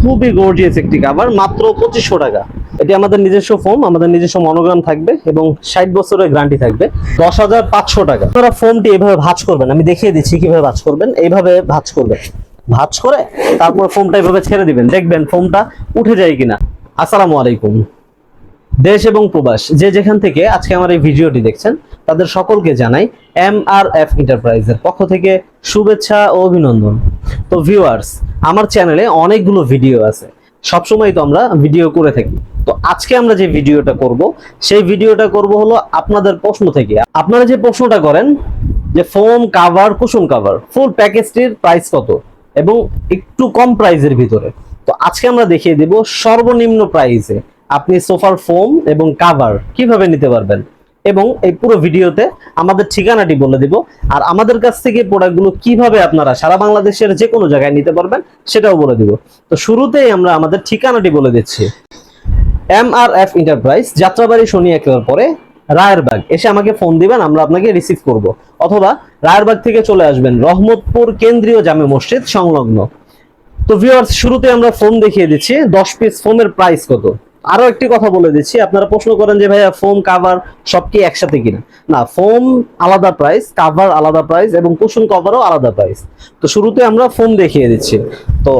খুবই গর্জিয়াস একটি কভার, মাত্র 2500 টাকা। এটি আমাদের নিজস্ব ফোম, আমাদের নিজস্ব মনোগ্রাম থাকবে এবং 60 বছরের গ্যারান্টি থাকবে। 10,500 টাকা। আপনারা ফোমটি এভাবে ভাঁজ করবেন, আমি দেখিয়ে দিচ্ছি কিভাবে ভাঁজ করবেন। এইভাবে ভাঁজ করবেন, ভাঁজ করে তারপর ফোমটা এভাবে ছেড়ে দিবেন, দেখবেন ফোমটা উঠে যায় কিনা। আসসালামু আলাইকুম। দেশ এবং প্রবাস যে যেখান থেকে আজকে আমার এই ভিডিওটি দেখছেন তাদের সকলকে জানাই MRF এন্টারপ্রাইজের পক্ষ থেকে শুভেচ্ছা ও অভিনন্দন। তো ভিউয়ার্স, আমার চ্যানেলে অনেকগুলো ভিডিও আছে, সবসময় তো আমরা ভিডিও করে থাকি। তো আজকে আমরা যে ভিডিওটা করব সেই ভিডিওটা করব হলো আপনাদের প্রশ্ন থেকে। আপনারা যে প্রশ্নটা করেন যে ফোম কাভার, কুশন কাভার ফুল প্যাকেজটির প্রাইস কত এবং একটু কম প্রাইসের ভিতরে। তো আজকে আমরা দেখিয়ে দেব সর্বনিম্ন প্রাইসে আপনি সোফার ফোম এবং কাভার কিভাবে নিতে পারবেন, এবং এই পুরো ভিডিওতে আমাদের ঠিকানাটি বলে দিব, আর আমাদের কাছ থেকে প্রোডাক্টগুলো কিভাবে আপনারা সারা বাংলাদেশের যে কোনো জায়গায় নিতে পারবেন সেটাও বলে দিব। তো শুরুতেই আমরা আমাদের ঠিকানাটি বলে দিচ্ছি। MRF এন্টারপ্রাইজ, যাত্রাবাড়ি শনি একলার পরে রায়েরবাগ এসে আমাকে ফোন দিবেন, আমরা আপনাকে রিসিভ করব। অথবা রায়েরবাগ থেকে চলে আসবেন রহমতপুর কেন্দ্রীয় জামে মসজিদ সংলগ্ন। তো ভিউয়ার্স, শুরুতে আমরা ফোম দেখিয়ে দিচ্ছি 10 পিস ফোমের প্রাইস কত। আরো একটি কথা বলে দিচ্ছি, আপনারা প্রশ্ন করেন যে ভাইয়া ফোম কাভার সব কি একসাথে কিনা। না, ফোম আলাদা প্রাইস, কাভার আলাদা প্রাইস এবং কুশন কভারও আলাদা প্রাইস। তো শুরুতে আমরা ফোম দেখিয়ে দিচ্ছি। তো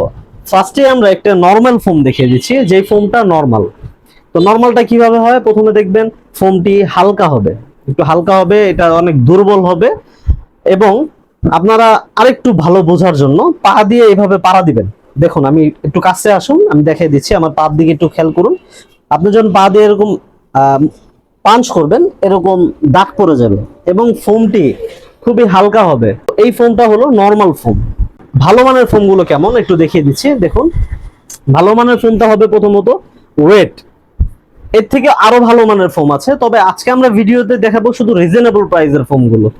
ফার্স্টে আমরা একটা নরমাল ফোম দেখিয়ে দিচ্ছি, যেই ফোমটা নরমাল। তো নরমালটা কিভাবে হয়, প্রথমে দেখবেন ফোমটি হালকা হবে, একটু হালকা হবে, এটা অনেক দুর্বল হবে। এবং আপনারা আরেকটু ভালো বোঝার জন্য পা দিয়ে এইভাবে পাড়া দিবেন। দেখুন, আমি একটু কাছে আসুন, আমি দেখিয়ে দিচ্ছি, আমার পা দিকে একটু খেয়াল করুন। আপনি যখন পা দিয়ে এরকম পাঞ্চ করবেন, এরকম দাগ পড়ে যাবে এবং ফোমটি খুবই হালকা হবে। এই ফোমটা হলো নরমাল ফোম। ভালো মানের ফোমগুলো কেমন একটু দেখিয়ে দিচ্ছি। দেখুন, ভালো মানের ফোমটা হবে প্রথমত ওয়েট। এর থেকে আরো ভালো মানের ফোম আছে, তবে আজকে আমরা ভিডিওতে দেখাবো শুধু রিজনেবল প্রাইসের ফোমগুলো।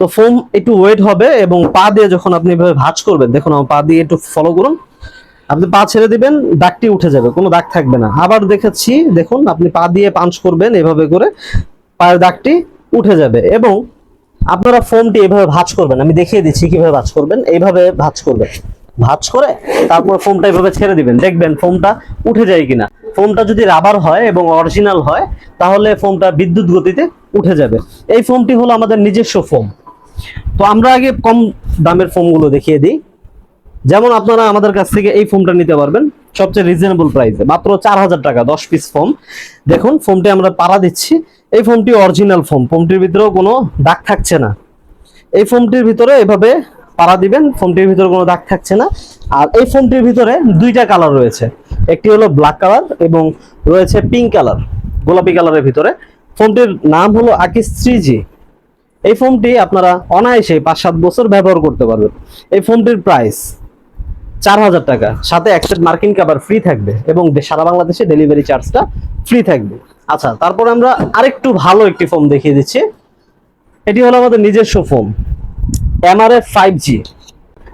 তো ফোম একটু ওয়েট হবে এবং পা দিয়ে যখন আপনি এভাবে ভাঁজ করবেন, দেখুন আমার পা দিয়ে একটু ফলো করুন, আপনি পা ছেড়ে দিবেন, দাগটি উঠে যাবে, কোনো দাগ থাকবে না। আবার দেখাচ্ছি, দেখুন আপনি পা দিয়ে পাঞ্চ করবেন, এভাবে করে পায়ের দাগটি উঠে যাবে। এবং আপনারা ফোমটি এভাবে ভাঁজ করবেন, আমি দেখিয়ে দিচ্ছি কিভাবে ভাঁজ করবেন। এইভাবে ভাঁজ করবেন, ভাঁজ করে তারপর ফোমটা এভাবে ছেড়ে দিবেন, দেখবেন ফোমটা উঠে যায় কিনা। ফোমটা যদি রাবার হয় এবং অরিজিনাল হয় তাহলে ফোমটা বিদ্যুৎ গতিতে উঠে যাবে। এই ফোমটি হলো আমাদের নিজস্ব ফোম। তো আমরা আগে কম দামের ফোমগুলো দেখিয়ে দিই। যেমন আপনারা আমাদের কাছ থেকে এই ফোমটা নিতে পারবেন সবচেয়ে রিজনেবল প্রাইসে, মাত্র 4000 টাকা 10 পিস ফোম। দেখুন ফোমটি আমরা পাড়া দিচ্ছি, এই ফোমটি অরিজিনাল ফোম, ফোমটির ভিতরেও কোনো দাগ থাকছে না। এই ফোমটির ভিতরে এভাবে পাড়া দিবেন, ফোমটির ভিতরে কোনো দাগ থাকছে না। আর এই ফোমটির ভিতরে দুইটা কালার রয়েছে, একটি হলো ব্ল্যাক কালার এবং রয়েছে পিঙ্ক কালার, গোলাপি কালারের ভিতরে। ফোমটির নাম হলো আকিস 3G। এই ফোমটি আপনারা অনায়াসে 5-7 বছর ব্যবহার করতে পারবেন। এই ফোমটির প্রাইস 4000 টাকা, সাথে অ্যাক্সেস মার্কিং কভার ফ্রি থাকবে এবং সারা বাংলাদেশে ডেলিভারি চার্জটা ফ্রি থাকবে। আচ্ছা, তারপর আমরা আরেকটু ভালো একটি ফোম দেখিয়ে দিচ্ছি। এটি হলো আমাদের নিজস্ব ফোম, MRF 5G।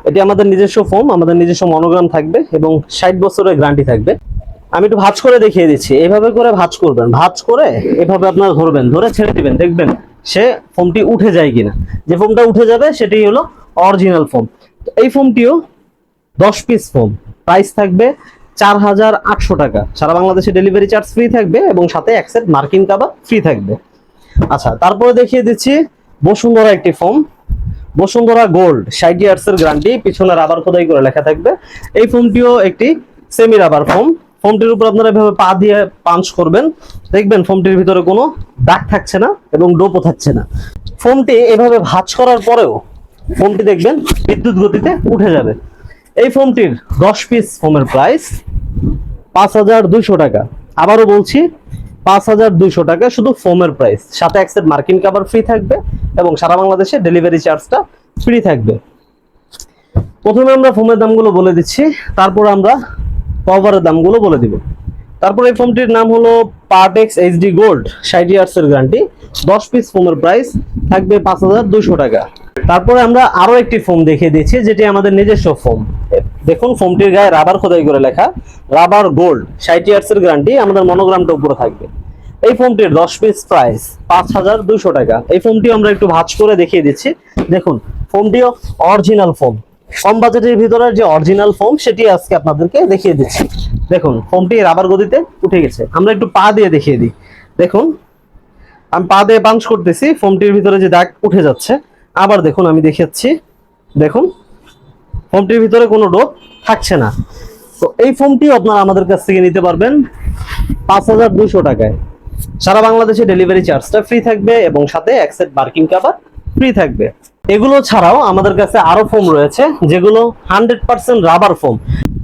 এটি আমাদের নিজস্ব ফোম, আমাদের নিজস্ব মনোগ্রাম থাকবে এবং 60 বছরের গ্যারান্টি থাকবে। আমি একটু ভাঁজ করে দেখিয়ে দিচ্ছি, এইভাবে করে ভাঁজ করবেন, ভাঁজ করে এভাবে আপনারা ধরবেন, ধরে ছেড়ে দিবেন, দেখবেন সে ফোমটি উঠে যায় কিনা। যে ফোমটা উঠে যাবে সেটি হলো অরিজিনাল ফোম। এই ফোমটিও 10 পিস ফোম, প্রাইস থাকবে 4800 টাকা, সারা বাংলাদেশে ডেলিভারি চার্জ ফ্রি থাকবে এবং সাথে অ্যাক্সেস মার্কিং কভার ফ্রি থাকবে। আচ্ছা, তারপরে দেখিয়ে দিচ্ছি বসুন্ধরা একটি ফোম, বসুন্ধরা গোল্ড, 60 ইয়ার্সের গ্যারান্টি, পিছনে রাবার খোদাই করে লেখা থাকবে। এই ফোমটিও একটি সেমি রাবার ফোম। ফোমটির উপর আপনারা এভাবে পা দিয়ে পাঞ্চ করবেন, দেখবেন ফোমটির ভিতরে কোনো দাগ থাকছে না এবং ডোপও থাকছে না। ফোমটি এভাবে ভাঁজ করার পরেও ফোমটি দেখবেন বিদ্যুৎ গতিতে উঠে যাবে। এই ফোমটির 10 পিস ফোমের প্রাইস 5200 টাকা। আবারও বলছি, 5200 টাকা শুধু ফোমের প্রাইস, সাথে অ্যাক্সেস মার্কিং কভার ফ্রি থাকবে এবং সারা বাংলাদেশে ডেলিভারি চার্জটা ফ্রি থাকবে। প্রথমে আমরা ফোমের দামগুলো বলে দিচ্ছি, তারপর আমরা কভারের দামগুলো বলে দিব। তারপর এই ফোমটির নাম হলো পার্টেক্স HD গোল্ড, 60 ইয়ার্সের গ্যারান্টি, 10 পিস ফোমের প্রাইস থাকবে 5200 টাকা। তারপরে আমরা আরো একটি ফোম দেখিয়ে দিচ্ছি, যেটি আমাদের নিজস্ব ফোম। দেখুন ফোমটির গায়ে রাবার খোদাই করে লেখা রাবার গোল্ড, 60 ইয়ার্সের গ্যারান্টি, আমাদের মনোগ্রামটা উপরে থাকবে। এই ফোমটির 10 পিস প্রাইস 5200 টাকা। এই ফোমটি আমরা একটু ভাঁজ করে দেখিয়ে দিচ্ছি। দেখুন ফোমটিও অরিজিনাল ফোম, কম বাজেটের ভিতরে যে অরিজিনাল ফোম সেটি আজকে আপনাদেরকে দেখিয়ে দিচ্ছি। দেখুন ফোমটি রাবার গদিতে উঠে গেছে। আমরা একটু পা দিয়ে দেখিয়ে দিই। দেখুন আমি পা দিয়ে পাঞ্চ করতেছি, ফোমটির ভিতরে যে দাগ উঠে যাচ্ছে। আবার দেখুন আমি দেখাচ্ছি, দেখুন ফোমটির ভিতরে কোনো ডোপ থাকছে না। তো এই ফোমটি আপনারা আমাদের কাছ থেকে নিতে পারবেন 5200 টাকায়। সারা বাংলাদেশে ডেলিভারি চার্জটা ফ্রি থাকবে এবং সাথে এক সেট বার্কিং কভার ফ্রি থাকবে। এগুলো ছাড়াও আমাদের কাছে আরো ফোম রয়েছে যেগুলো 100% রাবার ফোম।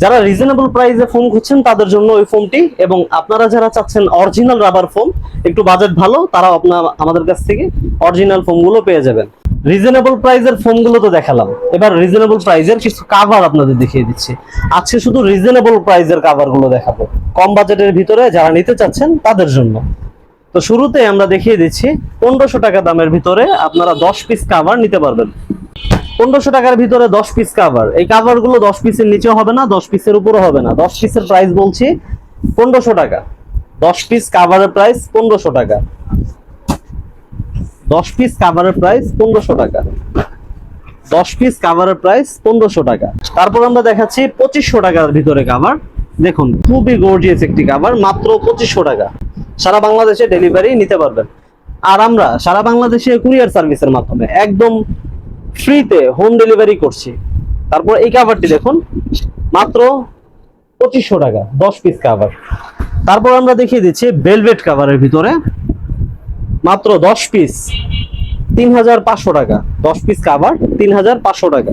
যারা রিজনেবল প্রাইসে ফোম খুঁজছেন তাদের জন্য ওই ফোমটি, এবং আপনারা যারা চাচ্ছেন অরিজিনাল রাবার ফোম, একটু বাজেট ভালো, তারাও আপনারা আমাদের কাছ থেকে অরিজিনাল ফোমগুলো পেয়ে যাবেন। রিজনেবল প্রাইসের ফোমগুলো তো দেখালাম, এবার রিজনেবল প্রাইসের কিছু কাভার আপনাদের দেখিয়ে দিচ্ছি। আজকে শুধু রিজনেবল প্রাইসের কাভারগুলো দেখাবো, কম বাজেটের ভিতরে যারা নিতে চাচ্ছেন তাদের জন্য। তো শুরুতে আমরা দেখিয়ে দিচ্ছি 1500 টাকা দামের ভিতরে আপনারা 10 পিস কাভার নিতে পারবেন। 1500 টাকার ভিতরে 10 পিস কাভার। এই কাভার গুলো 10 পিসের নিচেও হবে না, 10 পিসের উপরও হবে না। 10 পিসের প্রাইস বলছি 1500 টাকা। 10 পিস কাভারের প্রাইস 1500 টাকা। 10 পিস কাভারের প্রাইস 1500 টাকা। 10 পিস কাভারের প্রাইস 1500 টাকা। তারপর আমরা দেখাচ্ছি 2500 টাকার ভিতরে কাভার। দেখুন খুবই গর্জিয়াস একটি কাভার, মাত্র 2500 টাকা। সারা বাংলাদেশে ডেলিভারি নিতে পারবেন। আর আমরা সারা বাংলাদেশে কুরিয়ার সার্ভিসের মাধ্যমে একদম ফ্রিতে হোম ডেলিভারি করছি। তারপর এই কাভারটি দেখুন মাত্র 2500 টাকা, 10 পিস কাভার। তারপর আমরা দেখিয়ে দিচ্ছি ভেলভেট কাভারের ভিতরে মাত্র 10 পিস 3500 টাকা। 10 পিস কাভার 3500 টাকা।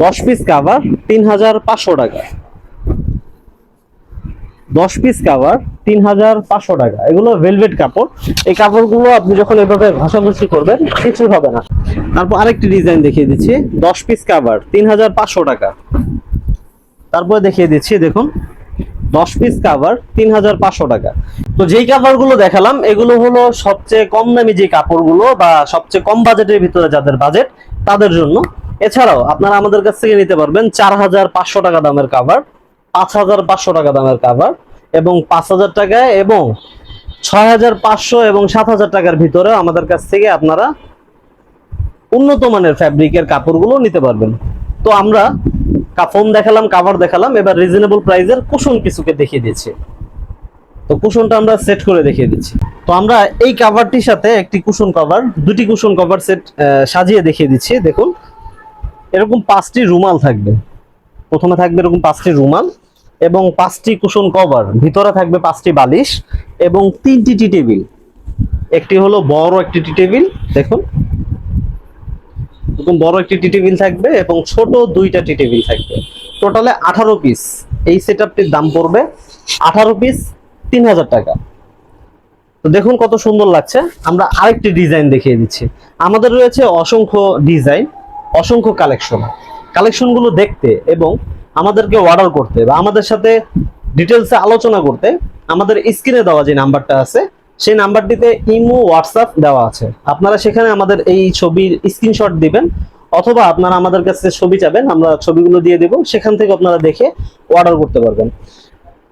10 পিস কাভার 3500 টাকা। 10 পিস কাভার 3500 টাকা। এগুলো ভেলভেট কাপড়। এই কাপড়গুলো আপনি যখন এভাবে ঘষাঘষি করবেন কিছু হবে না। তারপর আরেকটি ডিজাইন দেখিয়ে দিচ্ছি, 10 পিস কাভার 3500 টাকা। তারপরে দেখিয়ে দিচ্ছি দেখুন 10 পিস কাভার 3500 টাকা। তো যেই কাভারগুলো দেখালাম এগুলো হলো সবচেয়ে কম দামি যে কাপড়গুলো, বা সবচেয়ে কম বাজেটের ভিতরে যাদের বাজেট তাদের জন্য। এছাড়াও আপনারা আমাদের কাছ থেকে নিতে পারবেন 4500 টাকা দামের কাভার, 5500 টাকা দামের কাভার, এবং 5000 টাকায়, এবং 6500 এবং 7000 টাকার ভিতরে আমাদের কাছ থেকে আপনারা উন্নত মানের ফ্যাব্রিকের কাপড়গুলো নিতে পারবেন। তো আমরা ফোম দেখালাম, কাভার দেখালাম, এবার রিজনেবল প্রাইসের কুশন কিছুকে দেখিয়ে দিচ্ছি। তো কুশনটা আমরা সেট করে দেখিয়ে দিচ্ছি। তো আমরা এই কাভারটির সাথে একটি কুশন কভার, দুটি কুশন কভার সেট সাজিয়ে দেখিয়ে দিচ্ছি। দেখুন এরকম 5টি রুমাল থাকবে। প্রথমে থাকবে এরকম 5টি রুমাল এবং 5টি কুশন কভার, ভিতরে থাকবে 5টি বালিশ এবং 3টি টি টেবিল। একটি হলো বড় একটি টি টেবিল, দেখুন এরকম বড় একটি টি টেবিল থাকবে এবং ছোট 2টা টি টেবিল থাকবে। টোটালে 18 পিস। এই সেটআপটির দাম পড়বে 18 পিস 3000 টাকা। তো দেখুন কত সুন্দর লাগছে। আমরা আরেকটি ডিজাইন দেখিয়ে দিচ্ছি। আমাদের রয়েছে অসংখ্য ডিজাইন, অসংখ্য কালেকশনগুলো দেখতে এবং আমাদেরকে অর্ডার করতে বা আমাদের সাথে ডিটেলসে আলোচনা করতে আমাদের স্ক্রিনে দেওয়া যে নাম্বারটা আছে সেই নাম্বারটিতে ইমো, হোয়াটসঅ্যাপ দেওয়া আছে। আপনারা সেখানে আমাদের এই ছবির স্ক্রিনশট দিবেন, অথবা আপনারা আমাদের কাছে ছবি চাবেন, আমরা ছবিগুলো দিয়ে দেব, সেখান থেকে আপনারা দেখে অর্ডার করতে পারবেন।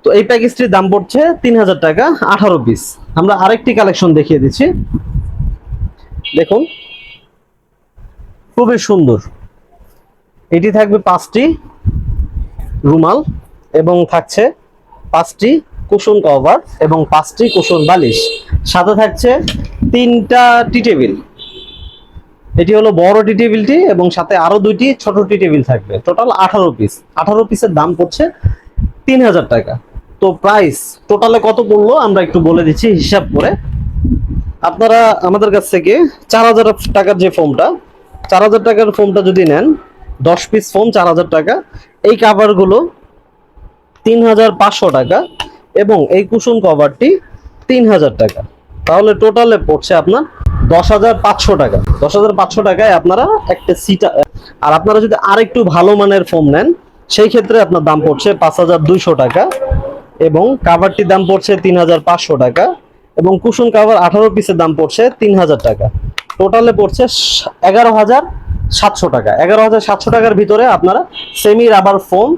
তো এই প্যাকেজটির দাম পড়ছে 3000 টাকা, 18 পিস। আমরা আরেকটি কালেকশন দেখিয়ে দিচ্ছি। দেখুন খুবই সুন্দর। এটি থাকবে 5টি রুমাল এবং থাকছে 5টি কুশন কভার এবং 5টি কুশন বালিশ, সাথে থাকছে 3টা টি টেবিল। এটি হলো বড় টি টেবিলটি এবং সাথে আরো 2টি ছোট টি টেবিল থাকবে। Total 18 piece. 18 পিসের দাম পড়ছে 3000 টাকা। তো প্রাইস টোটালে কত পড়লো আমরা একটু বলে দিচ্ছি হিসাব করে। আপনারা আমাদের কাছ থেকে 4000 টাকার যে ফোমটা, 4000 টাকার ফোমটা যদি নেন, 10 পিস ফোম 4000 টাকা, এই কাভারগুলো 3500 টাকা এবং এই কুশন কভারটি 3000 টাকা। তাহলে টোটালে পড়ছে আপনার 10500 টাকা। 10500 টাকায় আপনারা একটা সিট। আর আপনারা যদি আরেকটু ভালো মানের ফোম নেন সেই ক্ষেত্রে আপনার দাম পড়ছে 5200 টাকা এবং কাভারটির দাম পড়ছে 3500 টাকা এবং কুশন কাভার 18 পিসের দাম পড়ছে 3000 টাকা। টোটালে পড়ছে 11700 টাকা। 11700 টাকার ভিতরে আপনারা সেমি রাবার ফোম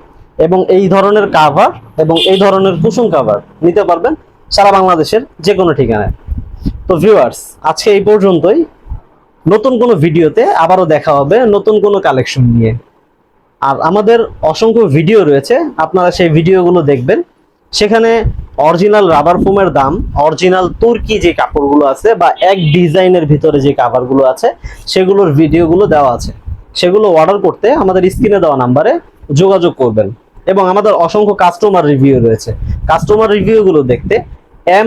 এবং এই ধরনের কাভার এবং এই ধরনের কুশন কাভার নিতে পারবেন সারা বাংলাদেশের যে কোনো ঠিকানায়। তো ভিউয়ার্স, আজকে এই পর্যন্তই। নতুন কোনো ভিডিওতে আবারও দেখা হবে নতুন কোনো কালেকশন নিয়ে। আর আমাদের অসংখ্য ভিডিও রয়েছে, আপনারা সেই ভিডিওগুলো দেখবেন। সেখানে অরিজিনাল রাবার ফোমের দাম, অরিজিনাল তুর্কি যে কাপড়গুলো আছে বা এক ডিজাইনের ভিতরে যে কাভারগুলো আছে সেগুলোর ভিডিওগুলো দেওয়া আছে। সেগুলো অর্ডার করতে আমাদের স্ক্রিনে দেওয়া নাম্বারে যোগাযোগ করবেন। এবং আমাদের অসংখ্য কাস্টমার রিভিউ রয়েছে, কাস্টমার রিভিউগুলো দেখতে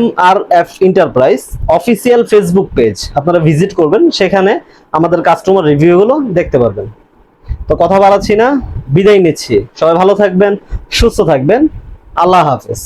MRF enterprise official Facebook page আপনারা ভিজিট করবেন, সেখানে আমাদের কাস্টমার রিভিউগুলো দেখতে পারবেন। তো কথা বাড়াচ্ছি না, বিদায় নিচ্ছি। সবাই ভালো থাকবেন, সুস্থ থাকবেন। আল্লাহ হাফেজ।